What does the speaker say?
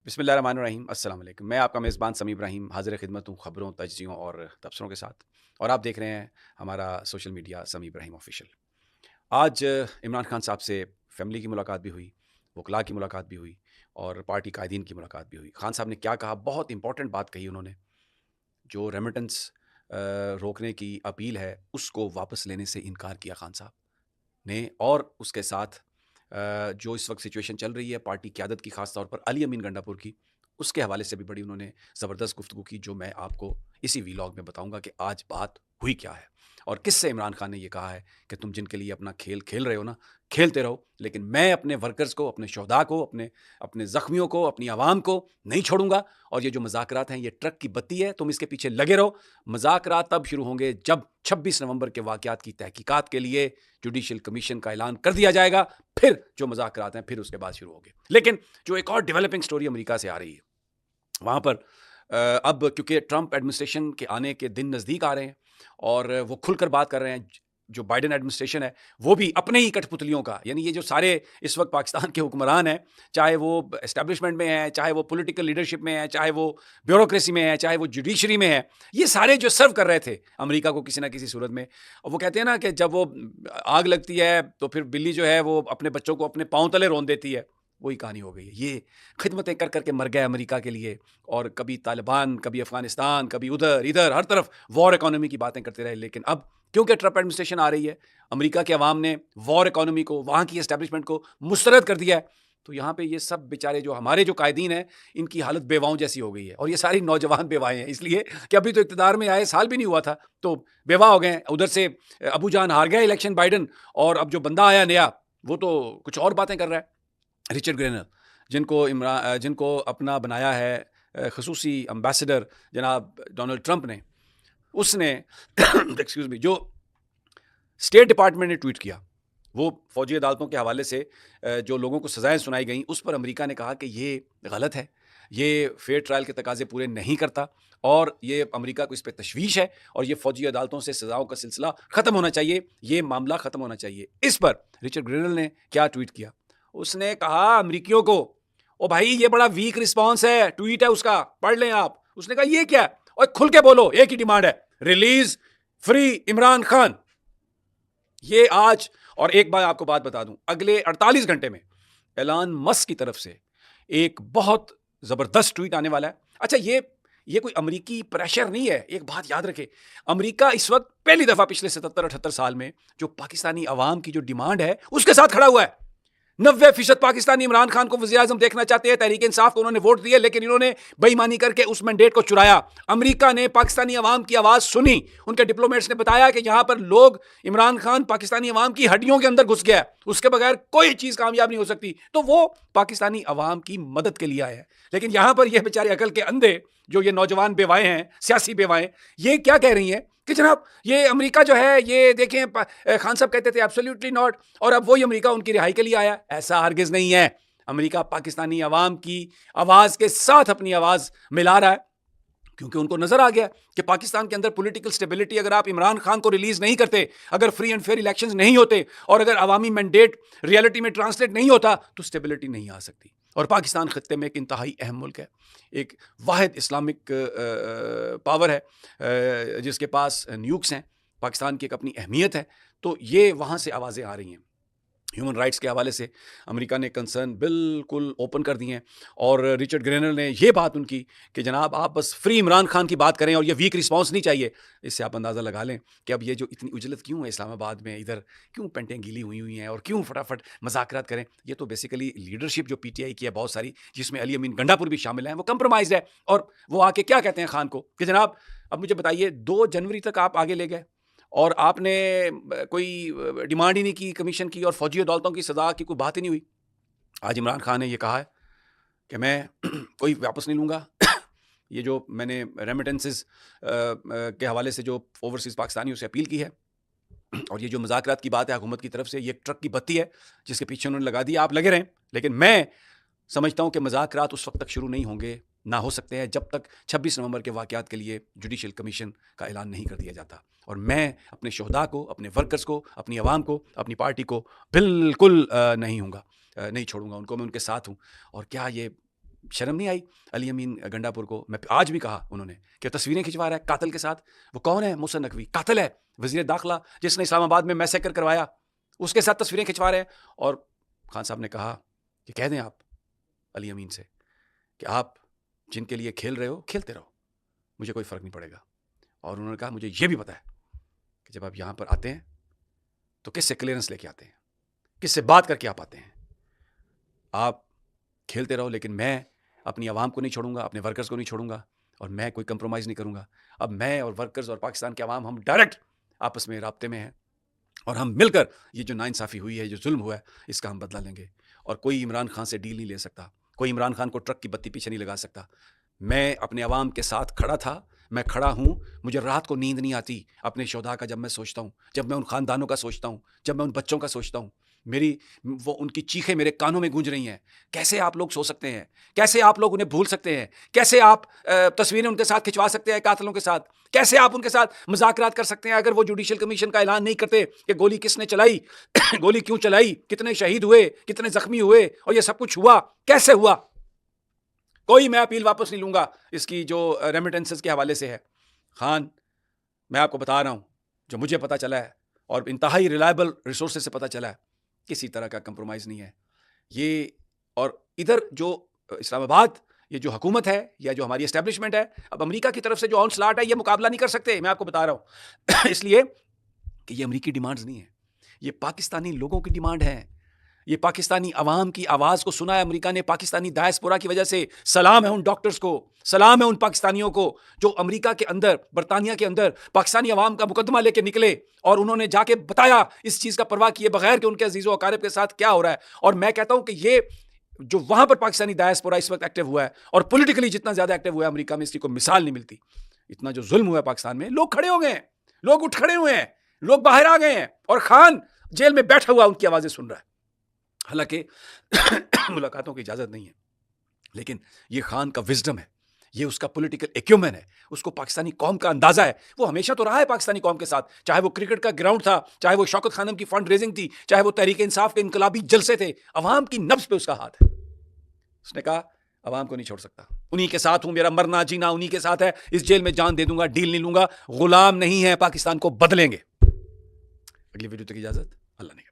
بسم اللہ الرحمن الرحیم السلام علیکم. میں آپ کا میزبان سمیع ابراہیم حاضر خدمت ہوں خبروں تجزیوں اور تبصروں کے ساتھ، اور آپ دیکھ رہے ہیں ہمارا سوشل میڈیا سمیع ابراہیم آفیشیل. آج عمران خان صاحب سے فیملی کی ملاقات بھی ہوئی، وکلاء کی ملاقات بھی ہوئی، اور پارٹی قائدین کی ملاقات بھی ہوئی. خان صاحب نے کیا کہا؟ بہت امپورٹنٹ بات کہی انہوں نے. جو ریمیٹنس روکنے کی اپیل ہے اس کو واپس لینے سے انکار کیا خان صاحب نے، اور اس کے ساتھ جو اس وقت سچویشن چل رہی ہے پارٹی قیادت کی، خاص طور پر علی امین گنڈا پور کی، اس کے حوالے سے بھی بڑی انہوں نے زبردست گفتگو کی، جو میں آپ کو اسی ویلاگ میں بتاؤں گا کہ آج بات ہوئی کیا ہے اور کس سے عمران خان نے یہ کہا ہے کہ تم جن کے لیے اپنا کھیل کھیل رہے ہو نا، کھیلتے رہو، لیکن میں اپنے ورکرز کو، اپنے شہداء کو، اپنے زخمیوں کو، اپنی عوام کو نہیں چھوڑوں گا. اور یہ جو مذاکرات ہیں یہ ٹرک کی بتی ہے، تم اس کے پیچھے لگے رہو. مذاکرات تب شروع ہوں گے جب 26 نومبر کے واقعات کی تحقیقات کے لیے جوڈیشل کمیشن کا اعلان کر دیا جائے گا. پھر جو مذاکرات ہیں پھر اس کے بعد شروع ہوں گے. لیکن جو ایک اور ڈیولپنگ سٹوری امریکہ سے آ رہی ہے، وہاں پر اب کیونکہ ٹرمپ ایڈمنسٹریشن کے آنے کے دن نزدیک آ رہے ہیں اور وہ کھل کر بات کر رہے ہیں. جو بائیڈن ایڈمنسٹریشن ہے وہ بھی اپنے ہی کٹ پتلیوں کا، یعنی یہ جو سارے اس وقت پاکستان کے حکمران ہیں، چاہے وہ اسٹیبلشمنٹ میں ہیں، چاہے وہ پولیٹیکل لیڈرشپ میں ہیں، چاہے وہ بیوروکریسی میں ہیں، چاہے وہ جوڈیشری میں ہیں، یہ سارے جو سرو کر رہے تھے امریکہ کو کسی نہ کسی صورت میں. وہ کہتے ہیں نا کہ جب وہ آگ لگتی ہے تو پھر بلی جو ہے وہ اپنے بچوں کو اپنے پاؤں تلے رون دیتی ہے. وہی کہانی ہو گئی ہے. یہ خدمتیں کر کر کے مر گئے امریکہ کے لیے، اور کبھی طالبان، کبھی افغانستان، کبھی ادھر ہر طرف وار اکانومی کی باتیں کرتے رہے. لیکن اب کیونکہ ٹرمپ ایڈمنسٹریشن آ رہی ہے، امریکہ کے عوام نے وار اکانومی کو، وہاں کی اسٹیبلشمنٹ کو مسترد کر دیا ہے. تو یہاں پہ یہ سب بیچارے جو ہمارے جو قائدین ہیں، ان کی حالت بیواؤں جیسی ہو گئی ہے. اور یہ ساری نوجوان بیوائیں ہیں، اس لیے کہ ابھی تو اقتدار میں آئے سال بھی نہیں ہوا تھا تو بیوہ ہو گئے. ادھر سے ابو جان ہار گیا الیکشن بائیڈن، اور اب جو بندہ آیا نیا وہ تو کچھ اور باتیں کر رہا ہے. رچرڈ گرینر، جن کو اپنا بنایا ہے خصوصی امبیسڈر جناب ڈونلڈ ٹرمپ نے، اس نے ایکسکیوز می، جو اسٹیٹ ڈپارٹمنٹ نے ٹویٹ کیا، وہ فوجی عدالتوں کے حوالے سے جو لوگوں کو سزائیں سنائی گئیں اس پر امریکہ نے کہا کہ یہ غلط ہے، یہ فیئر ٹرائل کے تقاضے پورے نہیں کرتا، اور یہ امریکہ کو اس پہ تشویش ہے، اور یہ فوجی عدالتوں سے سزاؤں کا سلسلہ ختم ہونا چاہیے، یہ معاملہ ختم ہونا چاہیے. اس پر رچرڈ گرینل نے کیا ٹویٹ کیا؟ اس نے کہا امریکیوں کو، او بھائی یہ بڑا ویک رسپانس ہے، ٹویٹ ہے اس کا، پڑھ لیں آپ. اس نے کہا یہ کیا ہے؟ اور کھل کے بولو، ایک ہی ڈیمانڈ ہے، ریلیز فری عمران خان. یہ آج، اور ایک بار آپ کو بات بتا دوں، اگلے 48 گھنٹے میں ایلان مسک کی طرف سے ایک بہت زبردست ٹویٹ آنے والا ہے. اچھا یہ کوئی امریکی پریشر نہیں ہے. ایک بات یاد رکھے، امریکہ اس وقت پہلی دفعہ پچھلے 77-78 سال میں جو پاکستانی عوام کی جو ڈیمانڈ ہے اس کے ساتھ کھڑا ہوا ہے. 90% پاکستانی عمران خان کو وزیر اعظم دیکھنا چاہتے ہیں. تحریک انصاف کو انہوں نے ووٹ دیے، لیکن انہوں نے بے ایمانی کر کے اس مینڈیٹ کو چرایا. امریکہ نے پاکستانی عوام کی آواز سنی. ان کے ڈپلومیٹس نے بتایا کہ یہاں پر لوگ، عمران خان پاکستانی عوام کی ہڈیوں کے اندر گھس گیا ہے، اس کے بغیر کوئی چیز کامیاب نہیں ہو سکتی. تو وہ پاکستانی عوام کی مدد کے لیے آئے ہیں. لیکن یہاں پر یہ بیچارے عقل کے اندھے جو یہ نوجوان بیوائیں ہیں، سیاسی بیوائیں، یہ کیا کہہ رہی ہیں کہ جناب یہ امریکہ جو ہے، یہ دیکھیں خان صاحب کہتے تھے ایبسولوٹلی ناٹ، اور اب وہی امریکہ ان کی رہائی کے لیے آیا. ایسا ہرگز نہیں ہے. امریکہ پاکستانی عوام کی آواز کے ساتھ اپنی آواز ملا رہا ہے، کیونکہ ان کو نظر آ گیا کہ پاکستان کے اندر پولیٹیکل سٹیبلٹی، اگر آپ عمران خان کو ریلیز نہیں کرتے، اگر فری اینڈ فیئر الیکشنز نہیں ہوتے، اور اگر عوامی مینڈیٹ ریئلٹی میں ٹرانسلیٹ نہیں ہوتا، تو سٹیبلٹی نہیں آ سکتی. اور پاکستان خطے میں ایک انتہائی اہم ملک ہے، ایک واحد اسلامک پاور ہے جس کے پاس نیوکس ہیں. پاکستان کی ایک اپنی اہمیت ہے. تو یہ وہاں سے آوازیں آ رہی ہیں. ہیومن رائٹس کے حوالے سے امریکہ نے کنسرن بالکل اوپن کر دی ہیں، اور رچرڈ گرینر نے یہ بات ان کی کہ جناب آپ بس فری عمران خان کی بات کریں اور یہ ویک رسپانس نہیں چاہیے. اس سے آپ اندازہ لگا لیں کہ اب یہ جو اتنی اجلت کیوں ہے اسلام آباد میں، ادھر کیوں پینٹیں گیلی ہوئی ہیں، اور کیوں فٹافٹ مذاکرات کریں. یہ تو بیسیکلی لیڈرشپ جو پی ٹی آئی کی ہے بہت ساری، جس میں علی امین گنڈا پور بھی شامل ہیں، وہ کمپرومائز ہے. اور وہ آ کے کیا کہتے ہیں خان کو کہ جناب اب مجھے بتائیے 2 جنوری تک آپ آگے لے گئے اور آپ نے کوئی ڈیمانڈ ہی نہیں کی کمیشن کی، اور فوجی عدالتوں کی سزا کی کوئی بات ہی نہیں ہوئی. آج عمران خان نے یہ کہا ہے کہ میں کوئی واپس نہیں لوں گا. یہ جو میں نے ریمیٹنسز کے حوالے سے جو اوورسیز پاکستانیوں سے اپیل کی ہے، اور یہ جو مذاکرات کی بات ہے حکومت کی طرف سے، یہ ایک ٹرک کی بتی ہے جس کے پیچھے انہوں نے لگا دیا. آپ لگے رہیں، لیکن میں سمجھتا ہوں کہ مذاکرات اس وقت تک شروع نہیں ہوں گے، نہ ہو سکتے ہیں جب تک 26 نومبر کے واقعات کے لیے جوڈیشل کمیشن کا اعلان نہیں کر دیا جاتا. اور میں اپنے شہداء کو، اپنے ورکرز کو، اپنی عوام کو، اپنی پارٹی کو بالکل نہیں چھوڑوں گا. ان کو میں ان کے ساتھ ہوں. اور کیا یہ شرم نہیں آئی علی امین گنڈاپور کو؟ میں آج بھی کہا انہوں نے کہ تصویریں کھنچوا رہا ہے قاتل کے ساتھ. وہ کون ہے؟ محسن نقوی قاتل ہے، وزیر داخلہ جس نے اسلام آباد میں میسیکر کروایا، اس کے ساتھ تصویریں کھنچوا رہے ہیں. اور خان صاحب نے کہا کہ کہہ دیں آپ علی امین سے کہ آپ جن کے لیے کھیل رہے ہو کھیلتے رہو، مجھے کوئی فرق نہیں پڑے گا. اور انہوں نے کہا مجھے یہ بھی پتا ہے کہ جب آپ یہاں پر آتے ہیں تو کس سے کلیئرنس لے کے آتے ہیں، کس سے بات کر کے آپ آتے ہیں. آپ کھیلتے رہو، لیکن میں اپنی عوام کو نہیں چھوڑوں گا، اپنے ورکرز کو نہیں چھوڑوں گا، اور میں کوئی کمپرومائز نہیں کروں گا. اب میں اور ورکرز اور پاکستان کے عوام ہم ڈائریکٹ آپس میں رابطے میں ہیں، اور ہم مل کر یہ جو ناانصافی ہوئی ہے، جو ظلم ہوا ہے، اس کا ہم بدلہ لیں گے. اور کوئی عمران خان سے ڈیل نہیں لے سکتا، کوئی عمران خان کو ٹرک کی بتی پیچھے نہیں لگا سکتا. میں اپنے عوام کے ساتھ کھڑا تھا، میں کھڑا ہوں. مجھے رات کو نیند نہیں آتی اپنے شہداء کا جب میں سوچتا ہوں، جب میں ان خاندانوں کا سوچتا ہوں، جب میں ان بچوں کا سوچتا ہوں. وہ ان کی چیخیں میرے کانوں میں گونج رہی ہیں. کیسے آپ لوگ سو سکتے ہیں؟ کیسے آپ لوگ انہیں بھول سکتے ہیں؟ کیسے آپ تصویریں ان کے ساتھ کھنچوا سکتے ہیں قاتلوں کے ساتھ؟ کیسے آپ ان کے ساتھ مذاکرات کر سکتے ہیں اگر وہ جوڈیشل کمیشن کا اعلان نہیں کرتے کہ گولی کس نے چلائی، گولی کیوں چلائی، کتنے شہید ہوئے، کتنے زخمی ہوئے، اور یہ سب کچھ ہوا کیسے ہوا؟ کوئی میں اپیل واپس نہیں لوں گا اس کی جو ریمیٹنسز کے حوالے سے ہے. خان، میں آپ کو بتا رہا ہوں جو مجھے پتا چلا ہے اور انتہائی ریلائبل ریسورسز سے پتا چلا ہے، کسی طرح کا کمپرومائز نہیں ہے یہ. اور ادھر جو اسلام آباد یہ جو حکومت ہے یا جو ہماری اسٹیبلشمنٹ ہے، اب امریکہ کی طرف سے جو آن سلاٹ ہے یہ مقابلہ نہیں کر سکتے، میں آپ کو بتا رہا ہوں. اس لیے کہ یہ امریکی ڈیمانڈز نہیں ہیں، یہ پاکستانی لوگوں کی ڈیمانڈ ہے. یہ پاکستانی عوام کی آواز کو سنا ہے امریکہ نے، پاکستانی ڈائسپورا کی وجہ سے. سلام ہے ان ڈاکٹرز کو، سلام ہے ان پاکستانیوں کو جو امریکہ کے اندر، برطانیہ کے اندر پاکستانی عوام کا مقدمہ لے کے نکلے اور انہوں نے جا کے بتایا اس چیز کا پرواہ کیے بغیر کہ ان کے عزیز و اقارب کے ساتھ کیا ہو رہا ہے. اور میں کہتا ہوں کہ یہ جو وہاں پر پاکستانی ڈائسپورا اس وقت ایکٹیو ہوا ہے، اور پولیٹیکلی جتنا زیادہ ایکٹیو ہوا ہے امریکہ میں، اس کی کوئی مثال نہیں ملتی. اتنا جو ظلم ہوا ہے پاکستان میں، لوگ کھڑے ہو گئے ہیں، لوگ اٹھ کھڑے ہوئے ہیں، لوگ باہر آ گئے ہیں، اور خان جیل میں بیٹھا ہوا ان کی آوازیں سن رہا ہے. حالانکہ ملاقاتوں کی اجازت نہیں ہے، لیکن یہ خان کا وزڈم ہے، یہ اس کا پولیٹیکل ایکیومن ہے، اس کو پاکستانی قوم کا اندازہ ہے. وہ ہمیشہ تو رہا ہے پاکستانی قوم کے ساتھ، چاہے وہ کرکٹ کا گراؤنڈ تھا، چاہے وہ شوکت خانم کی فنڈ ریزنگ تھی، چاہے وہ تحریک انصاف کے انقلابی جلسے تھے. عوام کی نبض پہ اس کا ہاتھ ہے. اس نے کہا عوام کو نہیں چھوڑ سکتا، انہی کے ساتھ ہوں، میرا مرنا جینا انہی کے ساتھ ہے، اس جیل میں جان دے دوں گا، ڈیل نہیں لوں گا. غلام نہیں ہے، پاکستان کو بدلیں گے. اگلی ویڈیو تک اجازت، اللہ نے